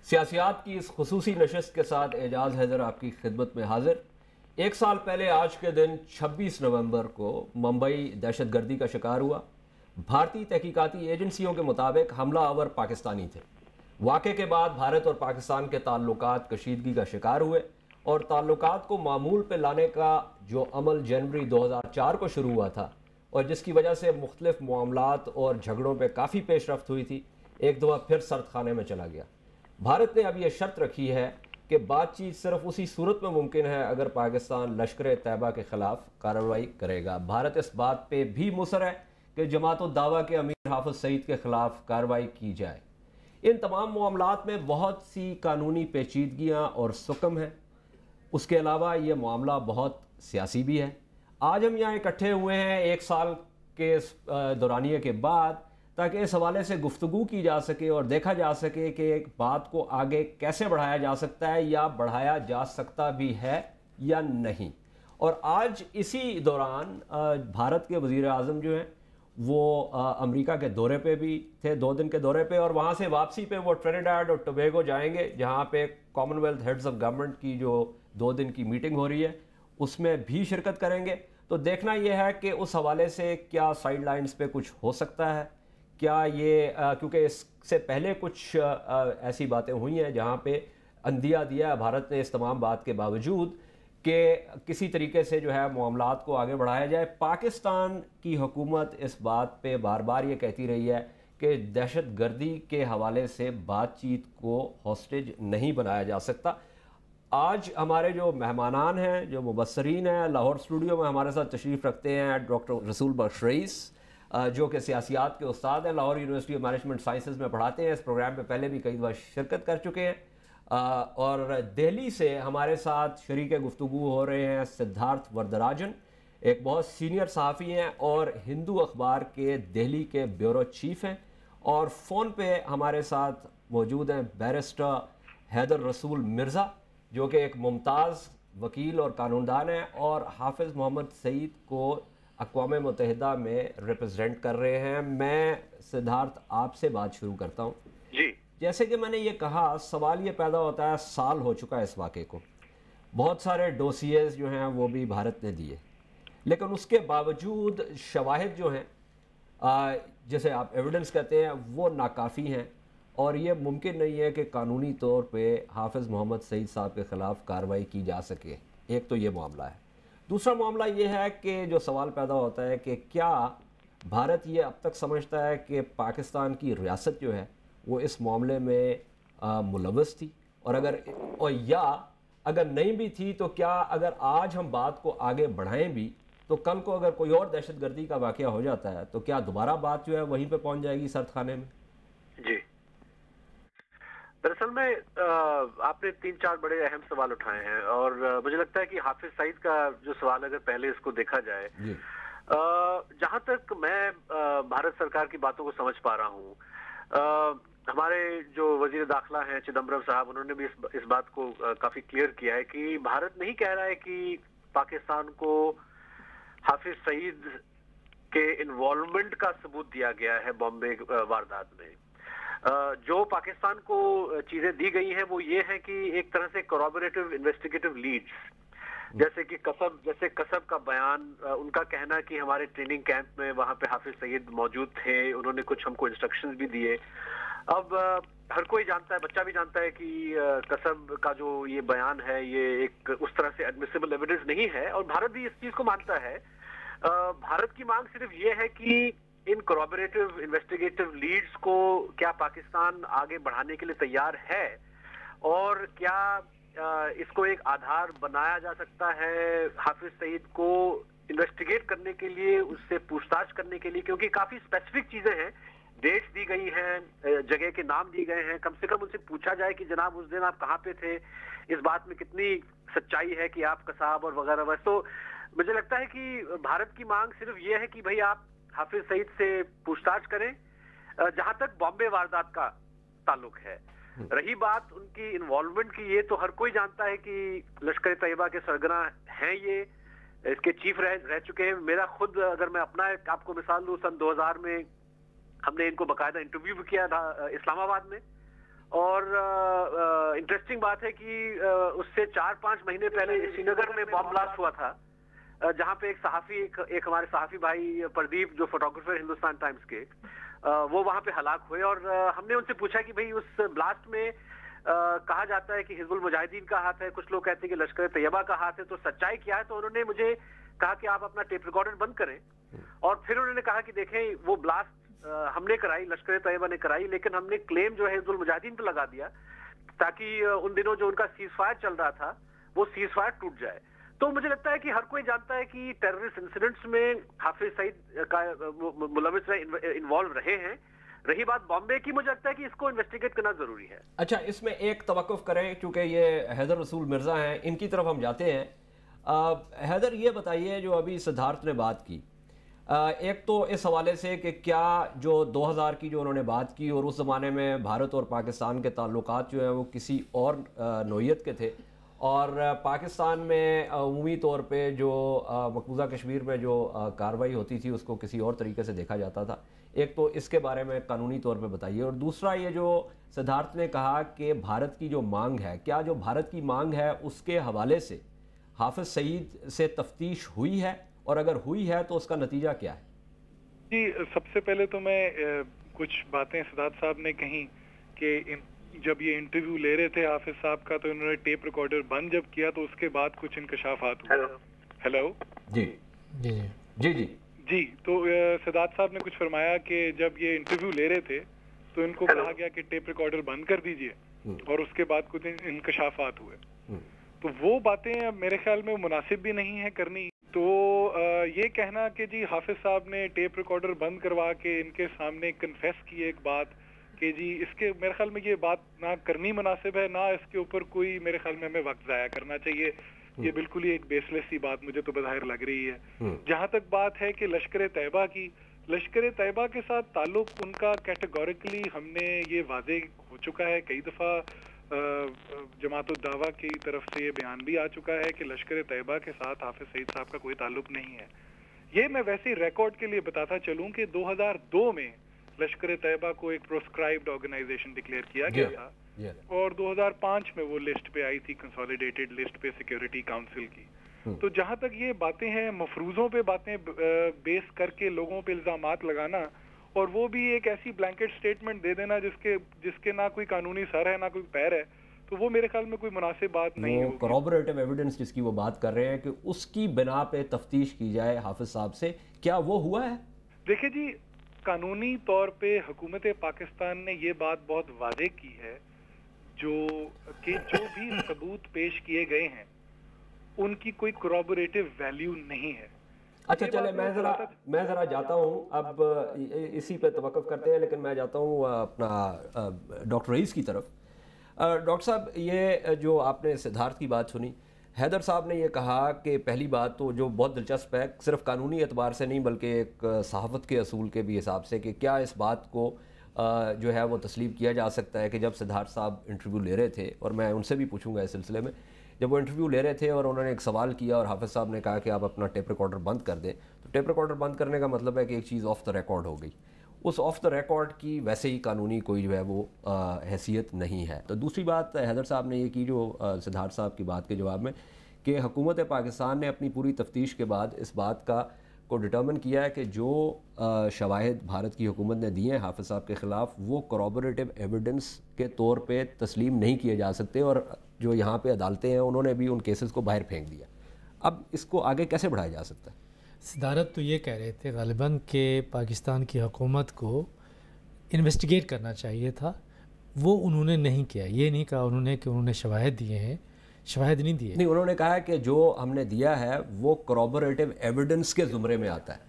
سیاسیات کی اس خصوصی نشست کے ساتھ اعجاز حیدر آپ کی خدمت میں حاضر۔ ایک سال پہلے آج کے دن 26 نومبر کو ممبئی دہشت گردی کا شکار ہوا۔ بھارتی تحقیقاتی ایجنسیوں کے مطابق حملہ آور پاکستانی تھے۔ واقعے کے بعد بھارت اور پاکستان کے تعلقات کشیدگی کا شکار ہوئے اور تعلقات کو معمول پہ لانے کا جو عمل جنوری 2004 کو شروع ہوا تھا اور جس کی وجہ سے مختلف معاملات اور جھگڑوں پہ کافی پیش رفت ہوئی تھی، ایک دفعہ پھر سرد خانے میں چلا گیا۔ بھارت نے اب یہ شرط رکھی ہے کہ بات چیت صرف اسی صورت میں ممکن ہے اگر پاکستان لشکر طیبہ کے خلاف کارروائی کرے گا۔ بھارت اس بات پہ بھی مصر ہے کہ جماعت الدعوہ کے امیر حافظ سعید کے خلاف کارروائی کی جائے۔ ان تمام معاملات میں بہت سی قانونی پیچیدگیاں اور سکم ہیں۔ اس کے علاوہ یہ معاملہ بہت سیاسی بھی ہے۔ آج ہم یہاں اکٹھے ہوئے ہیں ایک سال کے دورانیے کے بعد تاکہ اس حوالے سے گفتگو کی جا سکے اور دیکھا جا سکے کہ ایک بات کو آگے کیسے بڑھایا جا سکتا ہے یا بڑھایا جا سکتا بھی ہے یا نہیں۔ اور آج اسی دوران بھارت کے وزیر اعظم جو ہیں وہ امریکہ کے دورے پہ بھی تھے، 2 دن کے دورے پہ، اور وہاں سے واپسی پہ وہ ٹرینیڈاڈ اور ٹوبیگو جائیں گے جہاں پہ common wealth heads of government کی جو 2 دن کی میٹنگ ہو رہی ہے اس میں بھی شرکت کریں گے۔ تو دیکھنا یہ ہے کہ اس حوالے سے کیا سائیڈ لائنز پہ کچھ ہو سکتا ہے، کیا یہ کیونکہ اس سے پہلے کچھ ایسی باتیں ہوئی ہیں جہاں پہ اندیا دیا ہے بھارت نے اس تمام بات کے باوجود کہ کسی طریقے سے جو ہے معاملات کو آگے بڑھایا جائے۔ پاکستان کی حکومت اس بات پہ بار بار یہ کہتی رہی ہے کہ دہشت گردی کے حوالے سے بات چیت کو ہاسٹیج نہیں بنایا جا سکتا۔ آج ہمارے جو مہمانان ہیں، جو مبصرین ہیں، لاہور اسٹوڈیو میں ہمارے ساتھ تشریف رکھتے ہیں ڈاکٹر رسول بخش رئیس جو کہ سیاسیات کے استاد ہیں، Lahore university of management sciences میں پڑھاتے ہیں، اس پروگرام پہ پہلے بھی کئی بار شرکت کر چکے ہیں۔ اور دہلی سے ہمارے ساتھ شریک گفتگو ہو رہے ہیں سدھارتھ وردراجن، ایک بہت سینئر صحافی ہیں اور ہندو اخبار کے دہلی کے بیورو چیف ہیں، اور فون پہ ہمارے ساتھ موجود ہیں بیرسٹر حیدر رسول مرزا جو کہ ایک ممتاز وکیل اور قانوندان ہیں اور حافظ محمد سعید کو اقوام متحدہ میں ریپرزینٹ کر رہے ہیں۔ میں سدھارتھ آپ سے بات شروع کرتا ہوں۔ جی، جیسے کہ میں نے یہ کہا، سوال یہ پیدا ہوتا ہے، سال ہو چکا ہے اس واقعے کو، بہت سارے ڈوسیز جو ہیں وہ بھی بھارت نے دیے، لیکن اس کے باوجود شواہد جو ہیں جیسے آپ ایویڈنس کہتے ہیں وہ ناکافی ہیں، اور یہ ممکن نہیں ہے کہ قانونی طور پہ حافظ محمد سعید صاحب کے خلاف کارروائی کی جا سکے۔ ایک تو یہ معاملہ ہے۔ دوسرا معاملہ یہ ہے کہ جو سوال پیدا ہوتا ہے کہ کیا بھارت یہ اب تک سمجھتا ہے کہ پاکستان کی ریاست جو ہے وہ اس معاملے میں ملوث تھی، اور یا اگر نہیں بھی تھی تو کیا اگر آج ہم بات کو آگے بڑھائیں بھی تو کل کو اگر کوئی اور دہشت گردی کا واقعہ ہو جاتا ہے تو کیا دوبارہ بات جو ہے وہیں پہ پہنچ جائے گی سرد خانے میں؟ جی، دراصل میں آپ نے 3-4 بڑے اہم سوال اٹھائے ہیں، اور مجھے لگتا ہے کہ حافظ سعید کا جو سوال اگر پہلے اس کو دیکھا جائے، جہاں تک میں بھارت سرکار کی باتوں کو سمجھ پا رہا ہوں، ہمارے جو وزیر داخلہ ہیں چدمبرم صاحب، انہوں نے بھی اس بات کو کافی کلیئر کیا ہے کہ بھارت نہیں کہہ رہا ہے کہ پاکستان کو حافظ سعید کے انوالومنٹ کا ثبوت دیا گیا ہے بامبے واردات میں۔ جو پاکستان کو چیزیں دی گئی ہیں وہ یہ ہے کہ ایک طرح سے کورابوریٹو انویسٹیگیٹو لیڈز، جیسے کہ قصب کا بیان، ان کا کہنا کہ ہمارے ٹریننگ کیمپ میں وہاں پہ حافظ سعید موجود تھے، انہوں نے کچھ ہم کو انسٹرکشنز بھی دیے۔ اب ہر کوئی جانتا ہے، بچہ بھی جانتا ہے کہ قصب کا جو یہ بیان ہے یہ ایک اس طرح سے ایڈمیسیبل ایویڈنس نہیں ہے، اور بھارت بھی اس چیز کو مانتا ہے۔ بھارت کی مانگ صرف یہ ہے کہ ان کورابوریٹو انویسٹیگیٹو لیڈز کو کیا پاکستان آگے بڑھانے کے لیے تیار ہے، اور کیا اس کو ایک آدھار بنایا جا سکتا ہے حافظ سعید کو انویسٹیگیٹ کرنے کے لیے، اس سے پوچھ تاچھ کرنے کے لیے، کیونکہ کافی اسپیسیفک چیزیں ہیں، ڈیٹس دی گئی ہیں، جگہ کے نام دی گئے ہیں۔ کم سے کم ان سے پوچھا جائے کہ جناب اس دن آپ کہاں پہ تھے، اس بات میں کتنی سچائی ہے کہ آپ قصاب اور وغیرہ وغیرہ۔ تو مجھے لگتا ہے کہ بھارت کی مانگ صرف یہ ہے کہ بھئی آپ حافظ سعید سے پوچھ تاچھ کریں۔ جہاں تک بامبے واردات کا تعلق ہے، رہی بات ان کی انوالومنٹ کی، یہ تو ہر کوئی جانتا ہے کہ لشکر طیبہ کے سرگنا ہیں، یہ اس کے چیف رہ چکے ہیں۔ میرا خود اگر میں اپنا آپ کو مثال دوں، سن 2000 میں ہم نے ان کو باقاعدہ انٹرویو بھی کیا تھا اسلام آباد میں، اور انٹرسٹنگ بات ہے کہ اس سے 4-5 مہینے پہلے سری نگر میں بام بلاسٹ ہوا تھا، جہاں پہ ایک صحافی، ایک ہمارے صحافی بھائی پردیپ جو فوٹوگرافر ہندوستان ٹائمز کے، وہ وہاں پہ ہلاک ہوئے. اور ہم نے ان سے پوچھا کہ بھئی اس بلاسٹ میں کہا جاتا ہے کہ حزب المجاہدین کا ہاتھ ہے، کچھ لوگ کہتے ہیں کہ لشکر طیبہ کا ہاتھ ہے، تو سچائی کیا ہے؟ تو انہوں نے مجھے کہا کہ آپ اپنا ٹیپ ریکارڈر بند کریں. اور پھر انہوں نے کہا کہ دیکھیں وہ بلاسٹ ہم نے کرائی، لشکر طیبہ نے کرائی، لیکن ہم نے کلیم جو ہے حزب المجاہدین پہ لگا دیا تاکہ ان دنوں جو ان کا سیز فائر چل رہا تھا وہ سیز فائر ٹوٹ جائے. تو مجھے لگتا ہے کہ ہر کوئی جانتا ہے کہ ٹیررسٹ انسیڈنٹس میں حافظ سعید کا ملوث انوالو رہے ہیں. رہی بات بامبے کی، مجھے لگتا ہے کہ اس کو انویسٹیگیٹ کرنا ضروری ہے. اچھا، اس میں ایک توقف کریں چونکہ یہ حیدر رسول مرزا ہیں، ان کی طرف ہم جاتے ہیں. حیدر یہ بتائیے جو ابھی سدھارتھ نے بات کی، ایک تو اس حوالے سے کہ کیا جو 2000 کی جو انہوں نے بات کی اور اس زمانے میں بھارت اور پاکستان کے تعلقات جو ہیں وہ کسی اور نوعیت کے تھے، اور پاکستان میں عمومی طور پہ جو مقبوضہ کشمیر میں جو کارروائی ہوتی تھی اس کو کسی اور طریقے سے دیکھا جاتا تھا. ایک تو اس کے بارے میں قانونی طور پہ بتائیے، اور دوسرا یہ جو سدھارتھ نے کہا کہ بھارت کی جو مانگ ہے، کیا جو بھارت کی مانگ ہے اس کے حوالے سے حافظ سعید سے تفتیش ہوئی ہے، اور اگر ہوئی ہے تو اس کا نتیجہ کیا ہے؟ جی، سب سے پہلے تو میں کچھ باتیں سدھارتھ صاحب نے کہیں کہ جب یہ انٹرویو لے رہے تھے حافظ صاحب کا تو انہوں نے ٹیپ ریکارڈر بند جب کیا تو اس کے بعد کچھ انکشافات ہوئے. ہیلو جی جی جی جی جی تو سدھارتھ صاحب نے کچھ فرمایا کہ جب یہ انٹرویو لے رہے تھے تو ان کو کہا گیا کہ ٹیپ ریکارڈر بند کر دیجئے، اور اس کے بعد کچھ انکشافات ہوئے. تو وہ باتیں میرے خیال میں مناسب بھی نہیں ہے کرنی. تو یہ کہنا کہ جی حافظ صاحب نے ٹیپ ریکارڈر بند کروا کے ان کے سامنے کنفیس کی ایک بات کہ جی اس کے، میرے خیال میں یہ بات نہ کرنی مناسب ہے، نہ اس کے اوپر کوئی میرے خیال میں ہمیں وقت ضائع کرنا چاہیے. یہ بالکل ہی ایک بیس لیس سی بات مجھے تو بظاہر لگ رہی ہے. جہاں تک بات ہے کہ لشکر طیبہ کی، لشکر طیبہ کے ساتھ تعلق ان کا کیٹیگوریکلی ہم نے یہ واضح ہو چکا ہے. کئی دفعہ جماعت الدعویٰ کی طرف سے یہ بیان بھی آ چکا ہے کہ لشکر طیبہ کے ساتھ حافظ سعید صاحب کا کوئی تعلق نہیں ہے. یہ میں ویسے ریکارڈ کے لیے بتاتا چلوں کہ 2002 میں لشکر طیبہ کو ایک پروسکرائبڈ آرگنائزیشن ڈکلیئر کیا گیا تھا، اور 2005 میں وہ لسٹ پہ آئی تھی، کنسولیڈیٹڈ لسٹ پہ سیکیورٹی کاؤنسل کی. تو جہاں تک یہ باتیں ہیں، مفروضوں پہ باتیں بیس کر کے لوگوں پہ الزامات لگانا، اور وہ بھی ایک ایسی بلینکٹ سٹیٹمنٹ دے دینا جس کے نہ کوئی قانونی سر ہے نہ کوئی پیر ہے، تو وہ میرے خیال میں کوئی مناسب بات نہیں ہوگی. کورابوریٹو ایویڈنس جس کی وہ بات کر رہے ہیں کہ اس کی بنا پہ تفتیش کی جائے حافظ صاحب سے، کیا وہ ہوا ہے؟ دیکھیں جی، قانونی طور پہ حکومت پاکستان نے یہ بات بہت واضح کی ہے کہ جو بھی ثبوت پیش کیے گئے ہیں ان کی کوئی کورابوریٹو ویلیو نہیں ہے. اچھا چلے، میں ذرا جاتا ہوں، اب اسی پہ توقف کرتے ہیں، لیکن میں جاتا ہوں اپنا ڈاکٹر رئیس کی طرف. ڈاکٹر صاحب، یہ جو آپ نے سدھارتھ کی بات سنی، حیدر صاحب نے یہ کہا کہ پہلی بات تو جو بہت دلچسپ ہے، صرف قانونی اعتبار سے نہیں بلکہ ایک صحافت کے اصول کے بھی حساب سے، کہ کیا اس بات کو جو ہے وہ تسلیم کیا جا سکتا ہے کہ جب سدھارتھ صاحب انٹرویو لے رہے تھے، اور میں ان سے بھی پوچھوں گا اس سلسلے میں، جب وہ انٹرویو لے رہے تھے اور انہوں نے ایک سوال کیا اور حافظ صاحب نے کہا کہ آپ اپنا ٹیپ ریکارڈر بند کر دیں، تو ٹیپ ریکارڈر بند کرنے کا مطلب ہے کہ ایک چیز آف دا ریکارڈ ہو گئی. اس آف دا ریکارڈ کی ویسے ہی قانونی کوئی جو ہے وہ حیثیت نہیں ہے. تو دوسری بات حیدر صاحب نے یہ کی جو سدھارتھ صاحب کی بات کے جواب میں، کہ حکومت پاکستان نے اپنی پوری تفتیش کے بعد اس بات کو ڈٹرمن کیا ہے کہ جو شواہد بھارت کی حکومت نے دیے ہیں حافظ صاحب کے خلاف، وہ کورابوریٹو ایویڈنس کے طور پہ تسلیم نہیں کیے جا سکتے، اور جو یہاں پہ عدالتیں ہیں انہوں نے بھی ان کیسز کو باہر پھینک دیا. اب اس کو آگے کیسے بڑھایا جا سکتا ہے؟ صدارت تو یہ کہہ رہے تھے غالباً کہ پاکستان کی حکومت کو انویسٹیگیٹ کرنا چاہیے تھا، وہ انہوں نے نہیں کیا. یہ نہیں کہا انہوں نے کہ انہوں نے شواہد دیے ہیں، شواہد نہیں دیے. نہیں، انہوں نے کہا کہ جو ہم نے دیا ہے وہ کورابوریٹو ایویڈنس کے زمرے میں آتا ہے.